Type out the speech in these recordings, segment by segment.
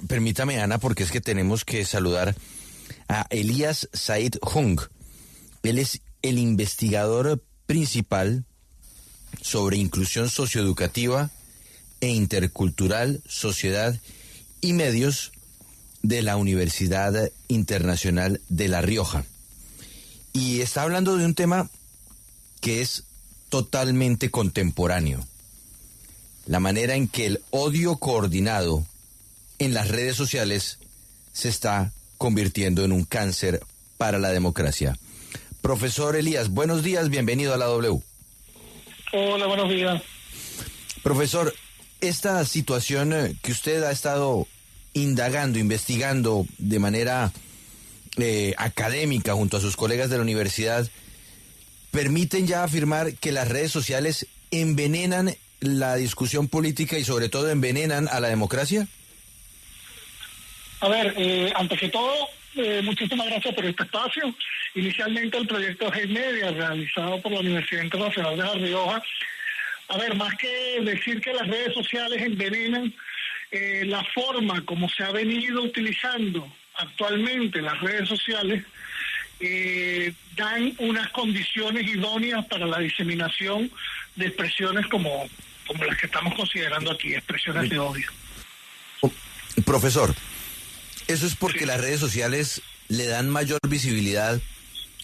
Permítame, Ana, porque es que tenemos que saludar a Elías Said Jung. Él es el investigador principal sobre inclusión socioeducativa e intercultural, sociedad y medios de la Universidad Internacional de La Rioja. Y está hablando de un tema que es totalmente contemporáneo. La manera en que el odio coordinado en las redes sociales se está convirtiendo en un cáncer para la democracia. Profesor Elías, buenos días, bienvenido a la W. Hola, buenos días. Profesor, esta situación que usted ha estado indagando, investigando de manera académica junto a sus colegas de la universidad, ¿permiten ya afirmar que las redes sociales envenenan la discusión política y sobre todo envenenan a la democracia? A ver, antes que todo, muchísimas gracias por este espacio. Inicialmente el proyecto Hey Media, realizado por la Universidad Internacional de La Rioja. A ver, más que decir que las redes sociales envenenan, la forma como se ha venido utilizando actualmente las redes sociales dan unas condiciones idóneas para la diseminación de expresiones como las que estamos considerando aquí, expresiones de odio. Profesor, ¿eso es porque las redes sociales le dan mayor visibilidad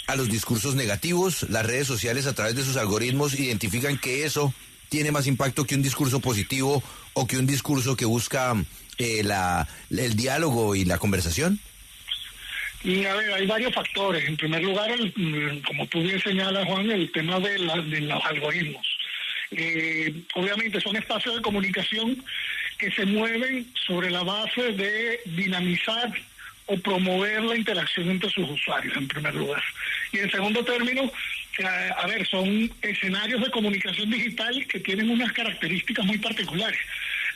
a los discursos negativos? ¿Las redes sociales a través de sus algoritmos identifican que eso tiene más impacto que un discurso positivo o que un discurso que busca el diálogo y la conversación? Y a ver, hay varios factores. En primer lugar, como tú bien señalas, Juan, el tema de los algoritmos. Obviamente son espacios de comunicación que se mueven sobre la base de dinamizar o promover la interacción entre sus usuarios, en primer lugar. Y en segundo término, a ver, son escenarios de comunicación digital que tienen unas características muy particulares.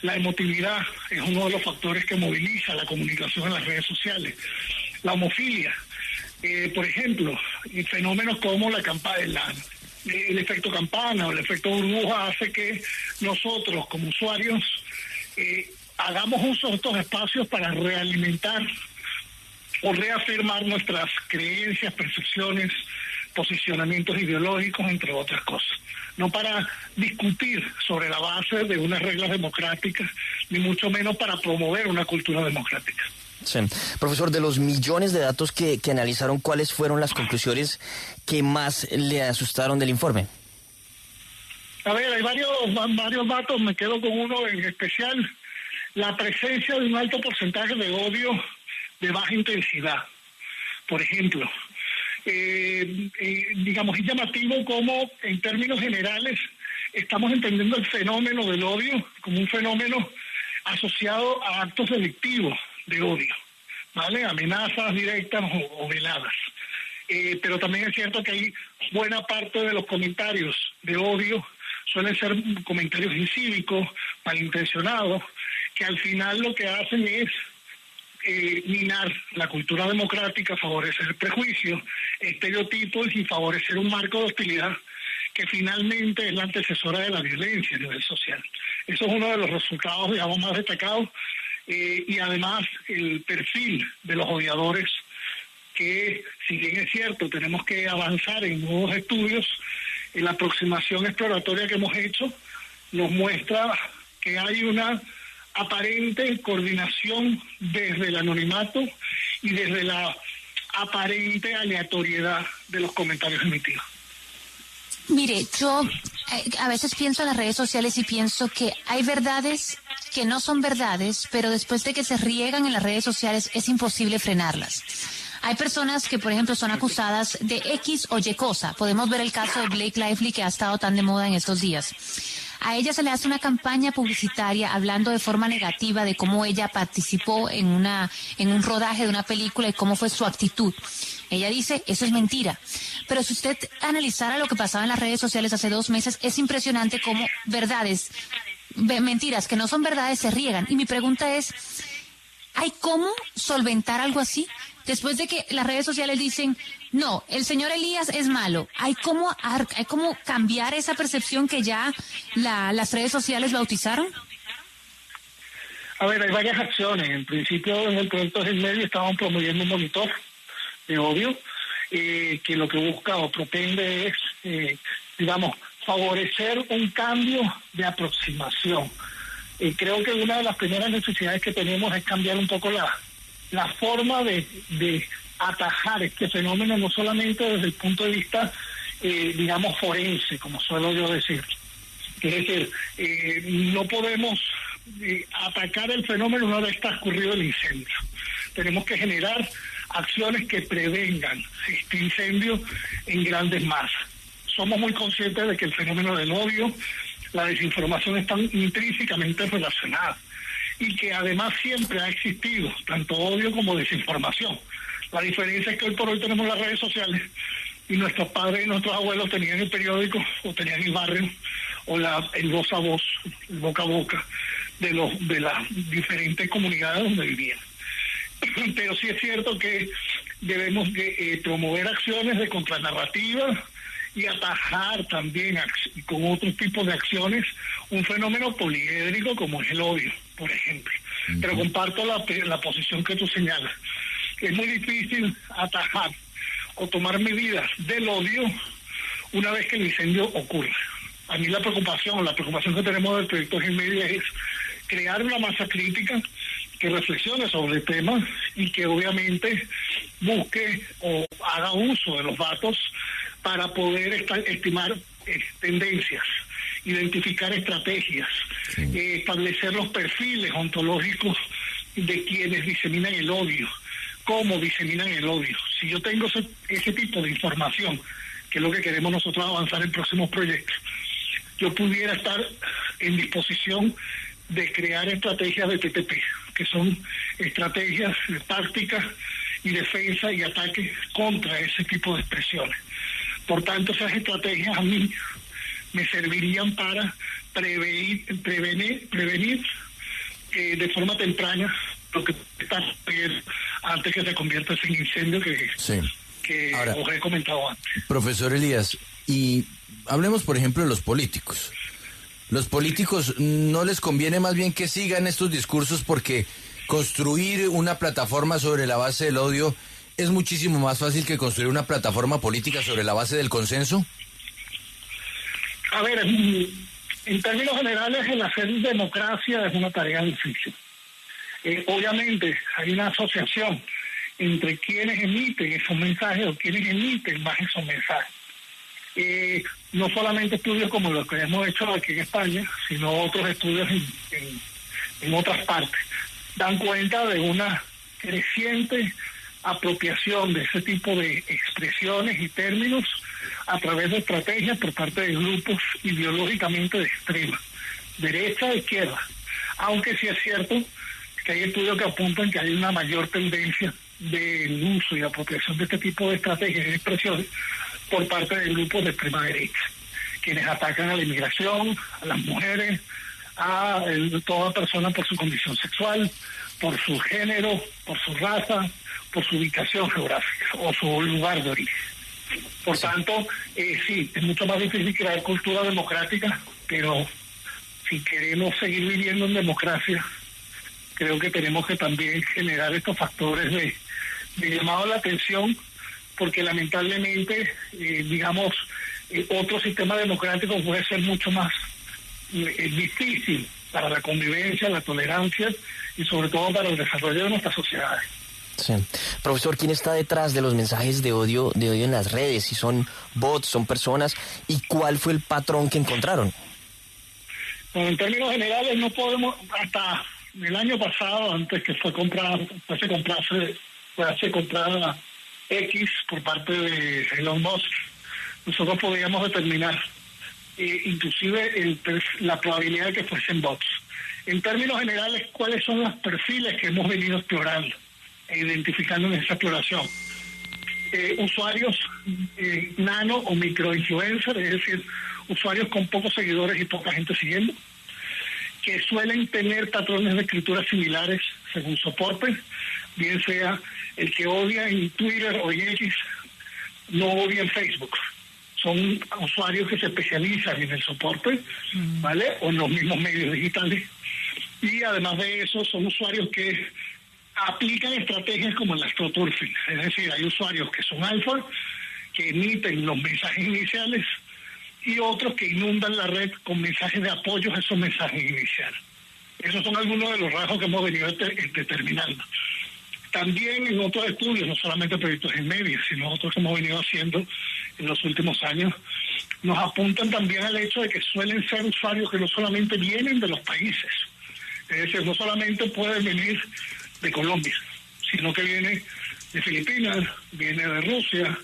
La emotividad es uno de los factores que moviliza la comunicación en las redes sociales. La homofilia, por ejemplo, y fenómenos como el efecto campana o el efecto burbuja hace que nosotros como usuarios hagamos uso de estos espacios para realimentar o reafirmar nuestras creencias, percepciones, posicionamientos ideológicos, entre otras cosas. No para discutir sobre la base de unas reglas democráticas, ni mucho menos para promover una cultura democrática. Sí. Profesor, de los millones de datos que analizaron, ¿cuáles fueron las conclusiones que más le asustaron del informe? A ver, hay varios datos, me quedo con uno en especial. La presencia de un alto porcentaje de odio de baja intensidad. Por ejemplo, digamos, es llamativo como en términos generales estamos entendiendo el fenómeno del odio como un fenómeno asociado a actos delictivos de odio, ¿vale? Amenazas directas o veladas. Pero también es cierto que hay buena parte de los comentarios de odio suelen ser comentarios incívicos, malintencionados, que al final lo que hacen es minar la cultura democrática, favorecer prejuicios, estereotipos y favorecer un marco de hostilidad que finalmente es la antecesora de la violencia a nivel social. Eso es uno de los resultados, digamos, más destacados, y además el perfil de los odiadores, que si bien es cierto, tenemos que avanzar en nuevos estudios, la aproximación exploratoria que hemos hecho nos muestra que hay una aparente coordinación desde el anonimato y desde la aparente aleatoriedad de los comentarios emitidos. Mire, yo a veces pienso en las redes sociales y pienso que hay verdades que no son verdades, pero después de que se riegan en las redes sociales es imposible frenarlas. Hay personas que, por ejemplo, son acusadas de X o Y cosa. Podemos ver el caso de Blake Lively, que ha estado tan de moda en estos días. A ella se le hace una campaña publicitaria hablando de forma negativa de cómo ella participó en un rodaje de una película y cómo fue su actitud. Ella dice, eso es mentira. Pero si usted analizara lo que pasaba en las redes sociales hace 2 meses, es impresionante cómo mentiras que no son verdades se riegan. Y mi pregunta es, ¿hay cómo solventar algo así? Después de que las redes sociales dicen, no, el señor Elías es malo, ¿hay cómo cambiar esa percepción que ya las redes sociales bautizaron? A ver, hay varias acciones. En principio, en el proyecto del medio estaban promoviendo un monitor de odio, que lo que busca o pretende es, digamos, favorecer un cambio de aproximación. Creo que una de las primeras necesidades que tenemos es cambiar un poco la forma de atajar este fenómeno, no solamente desde el punto de vista, digamos, forense, como suelo yo decir. Es decir, no podemos atacar el fenómeno una vez transcurrido el incendio. Tenemos que generar acciones que prevengan este incendio en grandes masas. Somos muy conscientes de que el fenómeno del odio, la desinformación están intrínsecamente relacionadas y que además siempre ha existido tanto odio como desinformación. La diferencia es que hoy por hoy tenemos las redes sociales y nuestros padres y nuestros abuelos tenían el periódico o tenían el barrio o el voz a voz, el boca a boca de las diferentes comunidades donde vivían. Pero sí es cierto que debemos de promover acciones de contranarrativa y atajar también con otros tipos de acciones un fenómeno poliédrico como es el odio, por ejemplo. Pero comparto la posición que tú señalas. Es muy difícil atajar o tomar medidas del odio una vez que el incendio ocurre. A mí la preocupación que tenemos del proyecto Gilmedia es crear una masa crítica que reflexione sobre el tema y que obviamente busque o haga uso de los datos para poder estimar tendencias, identificar estrategias, establecer los perfiles ontológicos de quienes diseminan el odio, cómo diseminan el odio. Si yo tengo ese tipo de información, que es lo que queremos nosotros avanzar en próximos proyectos, yo pudiera estar en disposición de crear estrategias de TTP, que son estrategias tácticas y defensa y ataque contra ese tipo de expresiones. Por tanto, esas estrategias a mí me servirían para prevenir de forma temprana lo que está antes que se convierta en incendio que Ahora, os he comentado antes. Profesor Elías, y hablemos por ejemplo de los políticos. Los políticos no les conviene más bien que sigan estos discursos porque construir una plataforma sobre la base del odio es muchísimo más fácil que construir una plataforma política sobre la base del consenso. A ver, en términos generales, el hacer democracia es una tarea difícil. Obviamente hay una asociación entre quienes emiten esos mensajes o quienes emiten más esos mensajes. No solamente estudios como los que hemos hecho aquí en España, sino otros estudios en otras partes, dan cuenta de una creciente apropiación de ese tipo de expresiones y términos a través de estrategias por parte de grupos ideológicamente de extrema, derecha e izquierda. Aunque sí es cierto que hay estudios que apuntan que hay una mayor tendencia del uso y apropiación de este tipo de estrategias y expresiones por parte de grupos de extrema derecha, quienes atacan a la inmigración, a las mujeres, a toda persona por su condición sexual, por su género, por su raza, por su ubicación geográfica o su lugar de origen. Por tanto, sí, es mucho más difícil crear cultura democrática, pero si queremos seguir viviendo en democracia, creo que tenemos que también generar estos factores de llamado a la atención, porque lamentablemente, otro sistema democrático puede ser mucho más difícil para la convivencia, la tolerancia y sobre todo para el desarrollo de nuestras sociedades. Sí. Profesor, ¿quién está detrás de los mensajes de odio en las redes? Si son bots, son personas, ¿y cuál fue el patrón que encontraron? Bueno, en términos generales no podemos, hasta el año pasado, antes que fuese comprada X por parte de Elon Musk, nosotros podíamos determinar inclusive la probabilidad de que fuesen bots. En términos generales, ¿cuáles son los perfiles que hemos venido explorando e identificando en esa exploración? Usuarios nano o microinfluencers, es decir, usuarios con pocos seguidores y poca gente siguiendo, que suelen tener patrones de escritura similares según soporte, bien sea el que odia en Twitter o en X, no odia en Facebook. Son usuarios que se especializan en el soporte, ¿vale? O en los mismos medios digitales. Y además de eso, son usuarios que aplican estrategias como el astroturfing. Es decir, hay usuarios que son alfa, que emiten los mensajes iniciales, y otros que inundan la red con mensajes de apoyo a esos mensajes iniciales. Esos son algunos de los rasgos que hemos venido determinando. También en otros estudios, no solamente proyectos en media, sino otros que hemos venido haciendo en los últimos años, nos apuntan también al hecho de que suelen ser usuarios que no solamente vienen de los países, es decir, no solamente pueden venir de Colombia, sino que viene de Filipinas, viene de Rusia,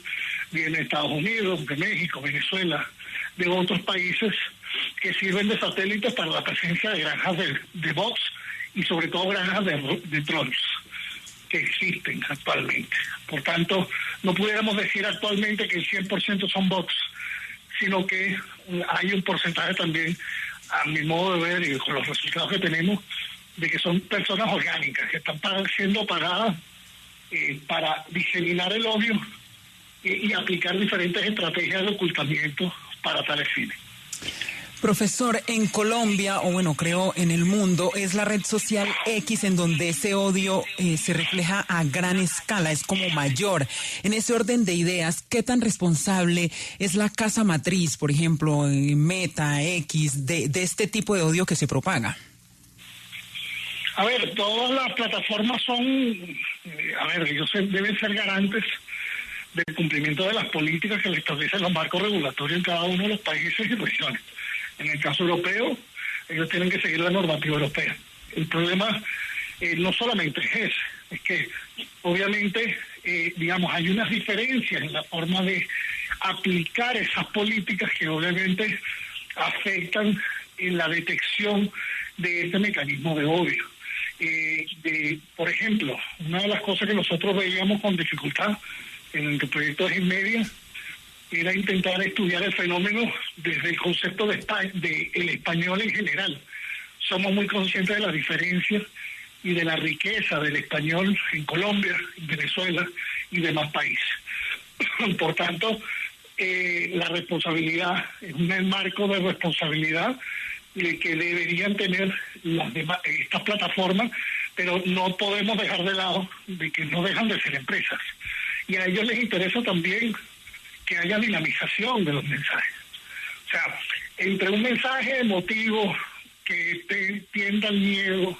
viene de Estados Unidos, de México, Venezuela, de otros países que sirven de satélites para la presencia de granjas de bots y sobre todo granjas de trolls que existen actualmente. Por tanto, no pudiéramos decir actualmente que el 100% son bots, sino que hay un porcentaje también, a mi modo de ver y con los resultados que tenemos, de que son personas orgánicas que están siendo pagadas para diseminar el odio y aplicar diferentes estrategias de ocultamiento para tales fines. Profesor, en Colombia, o bueno, creo en el mundo, es la red social X en donde ese odio se refleja a gran escala, es como mayor. En ese orden de ideas, ¿qué tan responsable es la casa matriz, por ejemplo, Meta, X, de este tipo de odio que se propaga? A ver, todas las plataformas son, ellos deben ser garantes del cumplimiento de las políticas que le establecen los marcos regulatorios en cada uno de los países y regiones. En el caso europeo, ellos tienen que seguir la normativa europea. El problema no solamente es ese, es que obviamente, hay unas diferencias en la forma de aplicar esas políticas que obviamente afectan en la detección de este mecanismo de odio. Por ejemplo, una de las cosas que nosotros veíamos con dificultad en el proyecto de Inmedia era intentar estudiar el fenómeno desde el concepto de el español en general. Somos muy conscientes de las diferencias y de la riqueza del español en Colombia, en Venezuela y demás países. Por tanto, la responsabilidad es un marco de responsabilidad que deberían tener estas plataformas, pero no podemos dejar de lado de que no dejan de ser empresas. Y a ellos les interesa también que haya dinamización de los mensajes. O sea, entre un mensaje emotivo que tienda al miedo,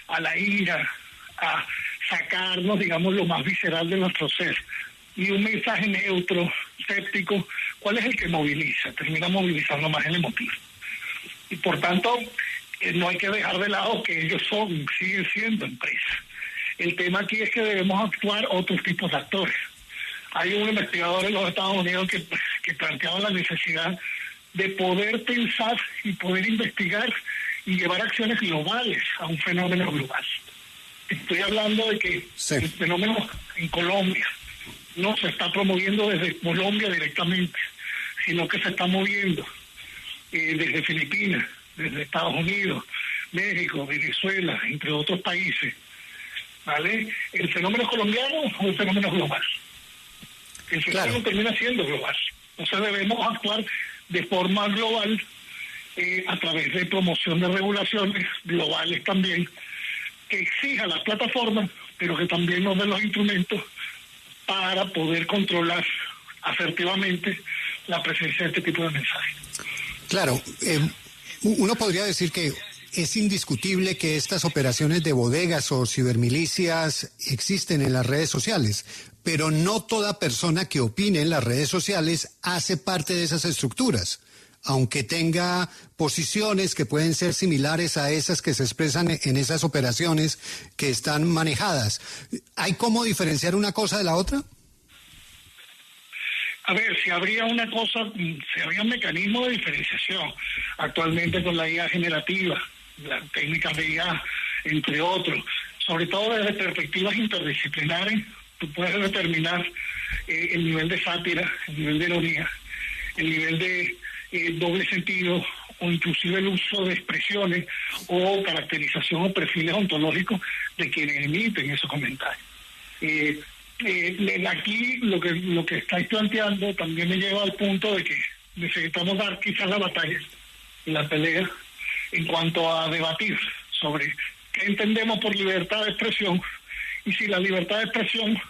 a la ira, a sacarnos, digamos, lo más visceral de nuestro ser, y un mensaje neutro, escéptico, ¿cuál es el que moviliza? Termina movilizando más el emotivo. Y por tanto, no hay que dejar de lado que ellos siguen siendo empresas. El tema aquí es que debemos actuar otros tipos de actores. Hay un investigador en los Estados Unidos que planteaba la necesidad de poder pensar y poder investigar y llevar acciones globales a un fenómeno global. Estoy hablando de que el fenómeno en Colombia no se está promoviendo desde Colombia directamente, sino que se está moviendo desde Filipinas, desde Estados Unidos, México, Venezuela, entre otros países. ¿Vale? ¿El fenómeno es colombiano o el fenómeno es global? El fenómeno termina siendo global. Entonces debemos actuar de forma global a través de promoción de regulaciones globales también, que exijan las plataformas, pero que también nos den los instrumentos para poder controlar asertivamente la presencia de este tipo de mensajes. Claro, uno podría decir que es indiscutible que estas operaciones de bodegas o cibermilicias existen en las redes sociales, pero no toda persona que opine en las redes sociales hace parte de esas estructuras, aunque tenga posiciones que pueden ser similares a esas que se expresan en esas operaciones que están manejadas. ¿Hay cómo diferenciar una cosa de la otra? A ver, si habría un mecanismo de diferenciación actualmente con la IA generativa, las técnicas de IA, entre otros, sobre todo desde perspectivas interdisciplinares, tú puedes determinar el nivel de sátira, el nivel de ironía, el nivel de doble sentido o inclusive el uso de expresiones o caracterización o perfiles ontológicos de quienes emiten esos comentarios. Aquí lo que estáis planteando también me lleva al punto de que necesitamos dar quizás la batalla y la pelea en cuanto a debatir sobre qué entendemos por libertad de expresión y si la libertad de expresión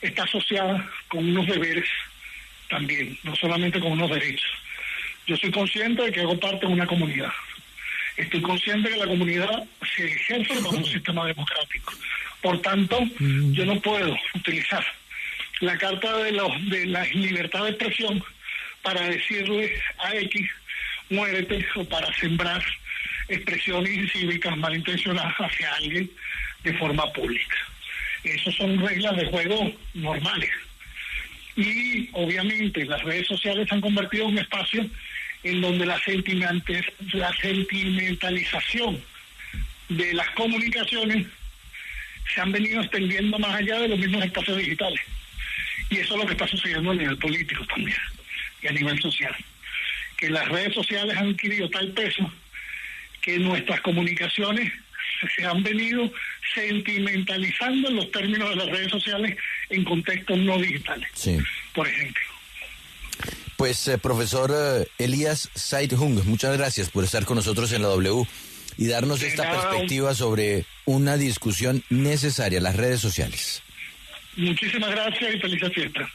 está asociada con unos deberes también, no solamente con unos derechos. Yo soy consciente de que hago parte de una comunidad. Estoy consciente de que la comunidad se ejerce bajo un sistema democrático. Por tanto, yo no puedo utilizar la carta de la libertad de expresión para decirle a X, muérete, o para sembrar expresiones incívicas malintencionadas hacia alguien de forma pública. Esas son reglas de juego normales. Y obviamente las redes sociales se han convertido en un espacio en donde la sentimentalización de las comunicaciones se han venido extendiendo más allá de los mismos espacios digitales. Y eso es lo que está sucediendo a nivel político también, y a nivel social. Que las redes sociales han adquirido tal peso que nuestras comunicaciones se han venido sentimentalizando en los términos de las redes sociales en contextos no digitales, sí, por ejemplo. Pues, profesor Elías Said Jung, muchas gracias por estar con nosotros en la W y darnos esta perspectiva sobre una discusión necesaria, las redes sociales. Muchísimas gracias y felices fiestas.